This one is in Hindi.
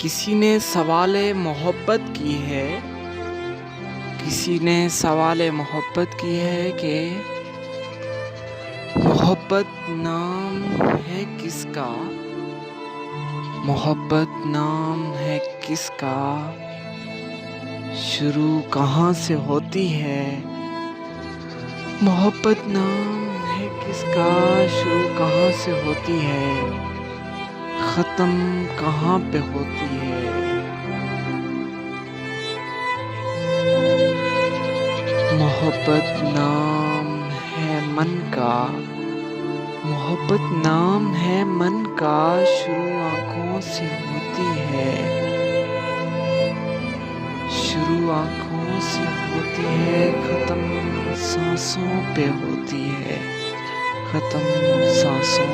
किसी ने सवाले मोहब्बत की है, किसी ने सवाले मोहब्बत की है कि मोहब्बत नाम है किसका, मोहब्बत नाम है किसका, शुरू कहाँ से होती है। मोहब्बत नाम है किसका, शुरू कहाँ से होती है, खत्म कहाँ पे होती है। मोहब्बत नाम है मन का, मोहब्बत नाम है मन का, शुरू आँखों से होती है, शुरू आँखों से होती है, खत्म सांसों पे होती है, खत्म सांसों